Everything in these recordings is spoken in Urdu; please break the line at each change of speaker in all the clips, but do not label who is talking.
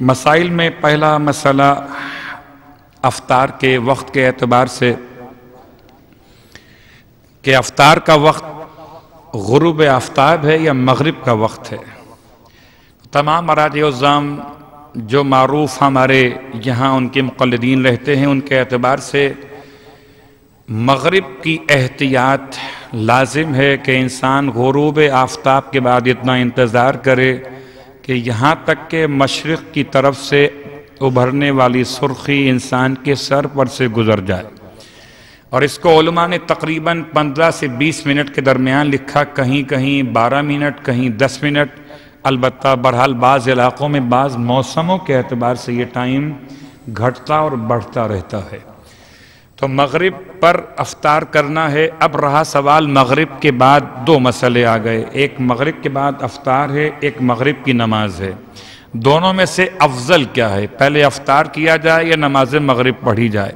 مسائل میں پہلا مسئلہ افطار کے وقت کے اعتبار سے کہ افطار کا وقت غروب آفتاب ہے یا مغرب کا وقت ہے۔ تمام مراجع الزام جو معروف ہمارے یہاں ان کے مقلدین رہتے ہیں، ان کے اعتبار سے مغرب کی احتیاط لازم ہے کہ انسان غروب آفتاب کے بعد اتنا انتظار کرے کہ یہاں تک کہ مشرق کی طرف سے ابھرنے والی سرخی انسان کے سر پر سے گزر جائے، اور اس کو علماء نے تقریباً 15 سے 20 منٹ کے درمیان لکھا، کہیں کہیں 12 منٹ، کہیں 10 منٹ۔ البتہ بہرحال بعض علاقوں میں بعض موسموں کے اعتبار سے یہ ٹائم گھٹتا اور بڑھتا رہتا ہے۔ تو مغرب پر افطار کرنا ہے۔ اب رہا سوال مغرب کے بعد دو مسئلے آ گئے، ایک مغرب کے بعد افطار ہے، ایک مغرب کی نماز ہے۔ دونوں میں سے افضل کیا ہے، پہلے افطار کیا جائے یا نماز مغرب پڑھی جائے؟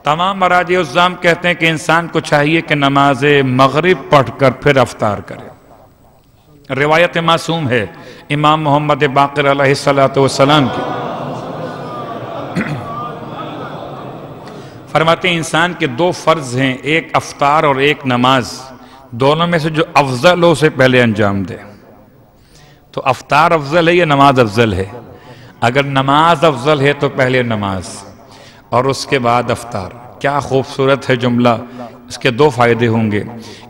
تمام مراجع الزام کہتے ہیں کہ انسان کو چاہیے کہ نماز مغرب پڑھ کر پھر افطار کرے۔ روایت معصوم ہے امام محمد باقر علیہ السلام کی، فرماتے ہیں انسان کے دو فرض ہیں، ایک افطار اور ایک نماز، دونوں میں سے جو افضل ہو اسے پہلے انجام دے۔ تو افطار افضل ہے یا نماز افضل ہے؟ اگر نماز افضل ہے تو پہلے نماز اور اس کے بعد افطار۔ کیا خوبصورت ہے جملہ! اس کے دو فائدے ہوں گے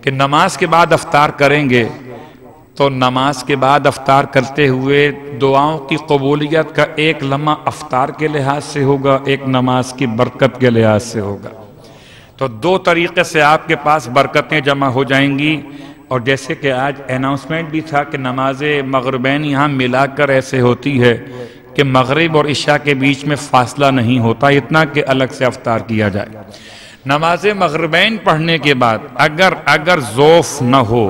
کہ نماز کے بعد افطار کریں گے تو نماز کے بعد افطار کرتے ہوئے دعاؤں کی قبولیت کا ایک لمحہ افطار کے لحاظ سے ہوگا، ایک نماز کی برکت کے لحاظ سے ہوگا۔ تو دو طریقے سے آپ کے پاس برکتیں جمع ہو جائیں گی۔ اور جیسے کہ آج اناؤنسمنٹ بھی تھا کہ نماز مغربین یہاں ملا کر ایسے ہوتی ہے کہ مغرب اور عشاء کے بیچ میں فاصلہ نہیں ہوتا، اتنا کہ الگ سے افطار کیا جائے۔ نماز مغربین پڑھنے کے بعد اگر ذوف نہ ہو،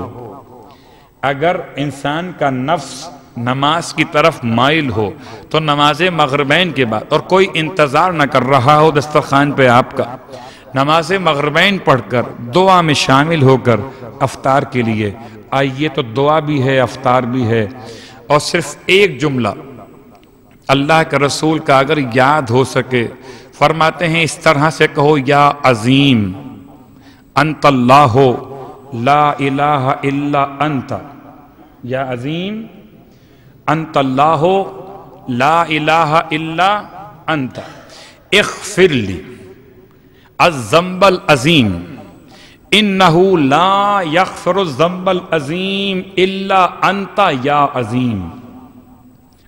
اگر انسان کا نفس نماز کی طرف مائل ہو، تو نماز مغربین کے بعد اور کوئی انتظار نہ کر رہا ہو دسترخوان پہ آپ کا، نماز مغربین پڑھ کر دعا میں شامل ہو کر افطار کے لیے آئیے۔ تو دعا بھی ہے، افطار بھی ہے۔ اور صرف ایک جملہ اللہ کے رسول کا اگر یاد ہو سکے، فرماتے ہیں اس طرح سے کہو، یا عظیم انت اللہ لا الہ الا انت، یا عظیم انت اللہ لا الہ الا انت اغفر لی الذنب العظیم انہ لا یغفر الذنب العظیم الا انت یا عظیم۔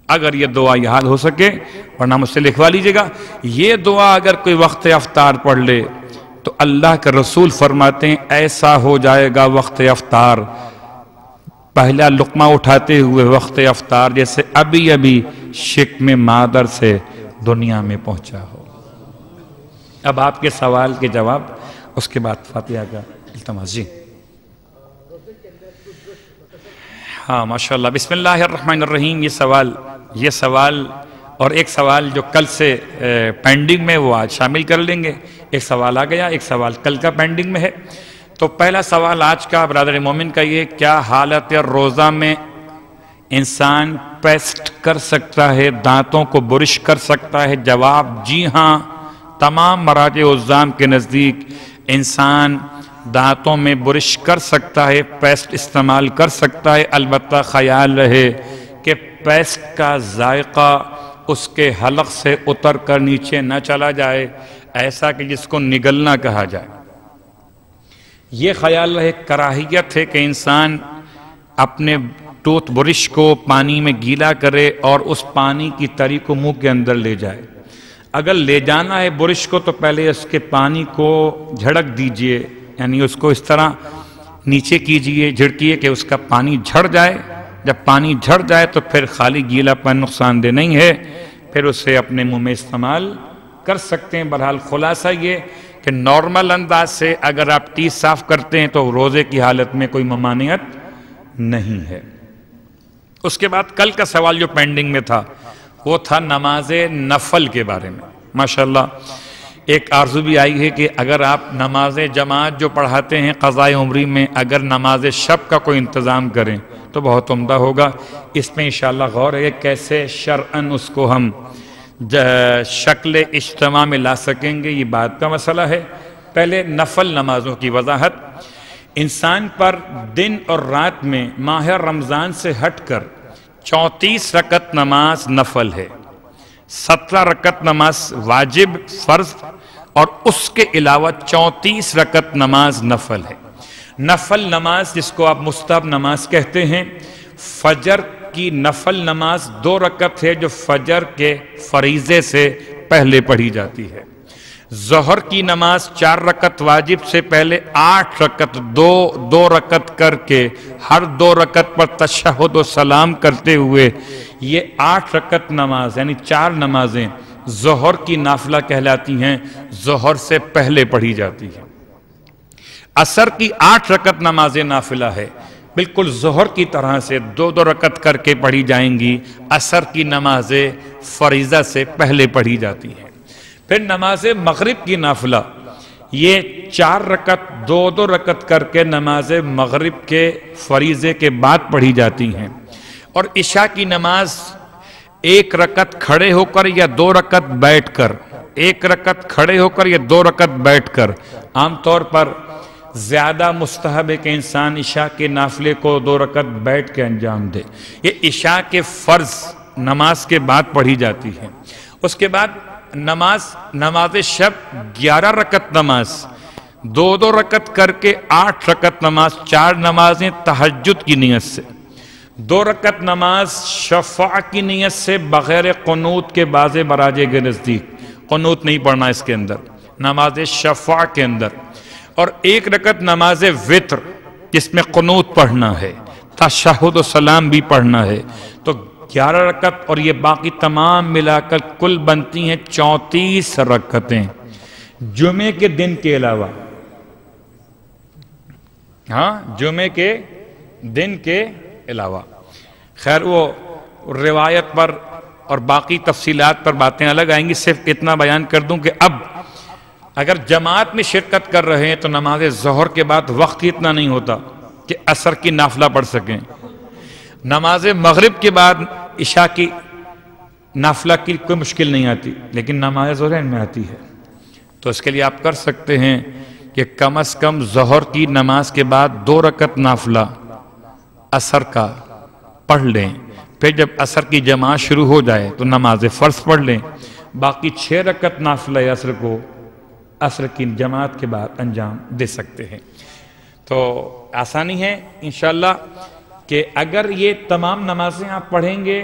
اگر یہ دعا یاد ہو سکے، ورنہ مجھ سے لکھوا لیجئے گا، یہ دعا اگر کوئی وقت افطار پڑھ لے تو اللہ کے رسول فرماتے ہیں ایسا ہو جائے گا وقت افطار، پہلا لقمہ اٹھاتے ہوئے وقت افطار جیسے ابھی ابھی شکم مادر سے دنیا میں پہنچا ہو۔ اب آپ کے سوال کے جواب، اس کے بعد فاتحہ کا التماس۔ جی ہاں ماشاءاللہ، بسم اللہ الرحمن الرحیم۔ یہ سوال اور ایک سوال جو کل سے پینڈنگ میں، وہ آج شامل کر لیں گے۔ ایک سوال آ گیا، ایک سوال کل کا پینڈنگ میں ہے۔ تو پہلا سوال آج کا برادر مومن کا یہ، کیا حالت روزہ میں انسان پیسٹ کر سکتا ہے، دانتوں کو برش کر سکتا ہے؟ جواب جی ہاں، تمام مراجع الزام کے نزدیک انسان دانتوں میں برش کر سکتا ہے، پیسٹ استعمال کر سکتا ہے۔ البتہ خیال رہے کہ پیسٹ کا ذائقہ اس کے حلق سے اتر کر نیچے نہ چلا جائے، ایسا کہ جس کو نگلنا کہا جائے۔ یہ خیال رہے، کراہیت ہے کہ انسان اپنے ٹوتھ برش کو پانی میں گیلا کرے اور اس پانی کی تری کو منہ کے اندر لے جائے۔ اگر لے جانا ہے برش کو تو پہلے اس کے پانی کو جھڑک دیجئے، یعنی اس کو اس طرح نیچے کیجئے، جھڑکیے کہ اس کا پانی جھڑ جائے۔ جب پانی جھڑ جائے تو پھر خالی گیلا پن نقصان دہ نہیں ہے، پھر اسے اپنے منہ میں استعمال کر سکتے ہیں۔ بہرحال خلاصہ یہ کہ نارمل انداز سے اگر آپ ٹیتھ صاف کرتے ہیں تو روزے کی حالت میں کوئی ممانعت نہیں ہے۔ اس کے بعد کل کا سوال جو پینڈنگ میں تھا وہ تھا نماز نفل کے بارے میں۔ ماشاءاللہ ایک آرزو بھی آئی ہے کہ اگر آپ نماز جماعت جو پڑھاتے ہیں قضاء عمری میں، اگر نماز شب کا کوئی انتظام کریں تو بہت عمدہ ہوگا۔ اس میں انشاءاللہ غور ہے کیسے شرعاً اس کو ہم شکل اجتماع میں لا سکیں گے، یہ بات کا مسئلہ ہے۔ پہلے نفل نمازوں کی وضاحت۔ انسان پر دن اور رات میں ماہ رمضان سے ہٹ کر 34 رکعت نماز نفل ہے، 17 رکعت نماز واجب فرض، اور اس کے علاوہ 34 رکعت نماز نفل ہے۔ نفل نماز جس کو آپ مستحب نماز کہتے ہیں، فجر کی نفل نماز 2 رکعت ہے جو فجر کے فریضے سے پہلے پڑھی جاتی ہے۔ ظہر کی نماز 4 رکعت واجب سے پہلے 8 رکعت دو رکعت کر کے ہر 2 رکعت پر تشہد و سلام کرتے ہوئے یہ 8 رکعت نماز یعنی 4 نمازیں ظہر کی نافلہ کہلاتی ہیں، ظہر سے پہلے پڑھی جاتی ہیں۔ عصر کی 8 رکعت نماز نافلہ ہے، بالکل ظہر کی طرح سے 2 رکعت کر کے پڑھی جائیں گی، عصر کی نماز فریضہ سے پہلے پڑھی جاتی ہیں۔ پھر نماز مغرب کی نافلہ یہ 4 رکعت 2 رکعت کر کے نماز مغرب کے فریضے کے بعد پڑھی جاتی ہیں۔ اور عشاء کی نماز 1 رکعت کھڑے ہو کر یا 2 رکعت بیٹھ کر، 1 رکعت کھڑے ہو کر یا 2 رکعت بیٹھ کر، عام طور پر زیادہ مستحب ہے کہ انسان عشاء کے نافلے کو 2 رکعت بیٹھ کے انجام دے۔ یہ عشاء کے فرض نماز کے بعد پڑھی جاتی ہے۔ اس کے بعد نماز شب 11 رکعت نماز 2 رکعت کر کے 8 رکعت نماز، 4 نمازیں تہجد کی نیت سے، 2 رکعت نماز شفع کی نیت سے بغیر قنوت کے بعض براجے کے نزدیک، قنوت نہیں پڑھنا اس کے اندر، نماز شفع کے اندر، اور 1 رکعت نماز وتر جس میں قنوت پڑھنا ہے، تشہد و سلام بھی پڑھنا ہے، تو 11 رکعت اور یہ باقی تمام ملا کر کل بنتی ہیں 34 رکعتیں جمعے کے دن کے علاوہ۔ ہاں، جمعے کے دن کے علاوہ۔ خیر وہ روایت پر اور باقی تفصیلات پر باتیں الگ آئیں گی، صرف اتنا بیان کر دوں کہ اب اگر جماعت میں شرکت کر رہے ہیں تو نماز ظہر کے بعد وقت ہی اتنا نہیں ہوتا کہ عصر کی نافلہ پڑھ سکیں، نماز مغرب کے بعد عشاء کی نافلہ کی کوئی مشکل نہیں آتی، لیکن نماز ظہر میں آتی ہے، تو اس کے لیے آپ کر سکتے ہیں کہ کم از کم ظہر کی نماز کے بعد 2 رکعت نافلہ عصر کا پڑھ لیں، پھر جب عصر کی جماعت شروع ہو جائے تو نماز فرض پڑھ لیں، باقی 6 رکعت نافلہ عصر کو عصر کی جماعت کے بعد انجام دے سکتے ہیں۔ تو آسانی ہے انشاءاللہ کہ اگر یہ تمام نمازیں آپ پڑھیں گے،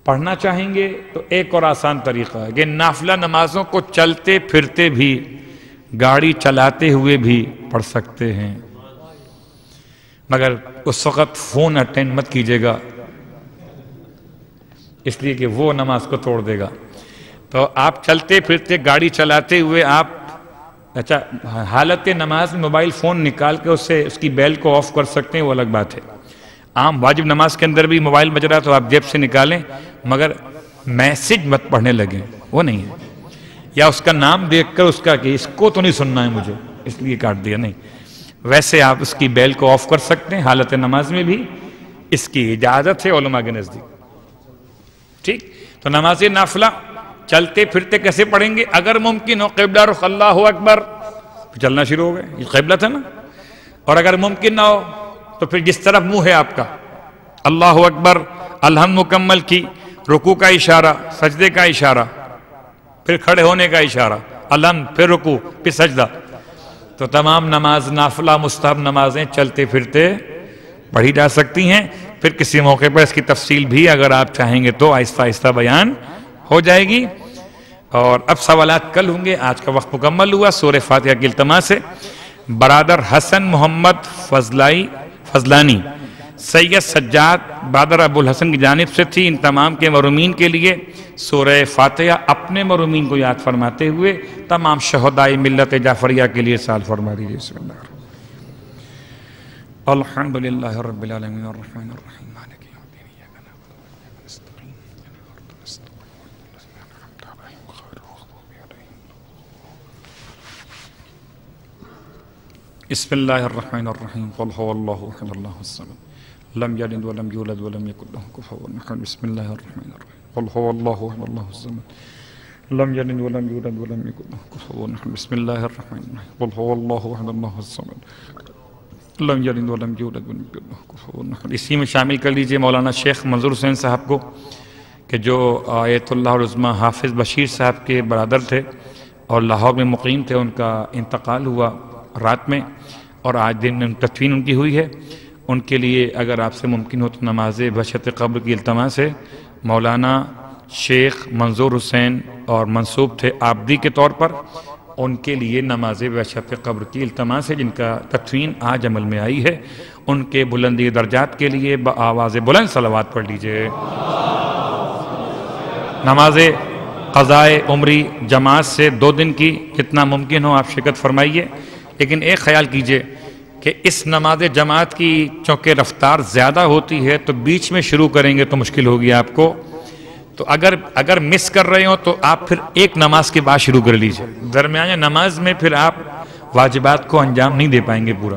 پڑھنا چاہیں گے، تو ایک اور آسان طریقہ ہے کہ نافلہ نمازوں کو چلتے پھرتے بھی، گاڑی چلاتے ہوئے بھی پڑھ سکتے ہیں، مگر اس وقت فون اٹینڈ مت کیجیے گا، اس لیے کہ وہ نماز کو توڑ دے گا۔ تو آپ چلتے پھرتے گاڑی چلاتے ہوئے آپ اچھا حالت نماز میں موبائل فون نکال کے اس کی بیل کو آف کر سکتے ہیں، وہ الگ بات ہے۔ عام واجب نماز کے اندر بھی موبائل بج رہا تو آپ جیب سے نکالیں، مگر میسج مت پڑھنے لگیں، وہ نہیں ہے، یا اس کا نام دیکھ کر اس کا کہ اس کو تو نہیں سننا ہے مجھے اس لیے کاٹ دیا، نہیں، ویسے آپ اس کی بیل کو آف کر سکتے ہیں، حالت نماز میں بھی اس کی اجازت ہے علماء کے نزدیک۔ ٹھیک، تو نماز نافلہ چلتے پھرتے کیسے پڑھیں گے؟ اگر ممکن ہو قبلہ رخ اللہ اکبر، چلنا شروع ہو گئے، یہ قبلہ تھا نا، اور اگر ممکن نہ ہو تو پھر جس طرف منہ ہے آپ کا، اللہ اکبر، الحمد مکمل کی، رکوع کا اشارہ، سجدے کا اشارہ، پھر کھڑے ہونے کا اشارہ، الحمد، پھر رکوع، پھر سجدہ، تو تمام نماز نافلہ مستحب نمازیں چلتے پھرتے پڑھی جا سکتی ہیں۔ پھر کسی موقع پر اس کی تفصیل بھی اگر آپ چاہیں گے تو آہستہ آہستہ بیان ہو جائے گی، اور اب سوالات کل ہوں گے۔ آج کا وقت مکمل ہوا سورہ فاتحہ کی التماس سے۔ برادر حسن محمد فضلانی، سید سجاد برادر ابو الحسن کی جانب سے تھی، ان تمام کے مرحومین کے لیے سورہ فاتحہ اپنے مرحومین کو یاد فرماتے ہوئے تمام شہدائے ملت جعفریہ کے لیے سال فرما دیجیے۔ بسم اللہ الحمدللہ رب العالمین الرحمن الرحیم مالک یوم الدین ایاک نعبد و ایاک نستعین اهدنا الصراط المستقیم بسم اللہ الرحمن الرحیم قل هو اللہ احد اللہ الصمد لم یلد ولم یولد ولم یکن له کفوا احد بسم اللہ الرحمن الرحیم قل هو اللہ احد اللہ الصمد لم یلد ولم یولد ولم یکن له کفوا احد بسم اللہ الرحمن الرحیم قل هو اللہ احد اللہ الصمد لم یلد ولم یولد ولم یکن له کفوا احد. اسی میں شامل کر لیجئے مولانا شیخ منظور حسین صاحب کو کہ جو آیت اللہ العظمیٰ حافظ بشیر صاحب کے برادر تھے اور لاہور میں مقیم تھے. ان کا انتقال ہوا رات میں اور آج دن میں تدفین ان کی ہوئی ہے. ان کے لیے اگر آپ سے ممکن ہو تو نماز بشت قبر کی التماس ہے. مولانا شیخ منظور حسین اور منصوب تھے آبدی کے طور پر, ان کے لیے نماز بشت قبر کی التماس ہے جن کا تدفین آج عمل میں آئی ہے. ان کے بلندی درجات کے لیے بآواز بلند صلوات پڑھ لیجئے. نماز قضائے عمری جماعت سے 2 دن کی جتنا ممکن ہو آپ شرکت فرمائیے. لیکن ایک خیال کیجئے کہ اس نماز جماعت کی چونکہ رفتار زیادہ ہوتی ہے تو بیچ میں شروع کریں گے تو مشکل ہوگی آپ کو. تو اگر مس کر رہے ہوں تو آپ پھر ایک نماز کے بعد شروع کر لیجئے. درمیان نماز میں پھر آپ واجبات کو انجام نہیں دے پائیں گے پورا.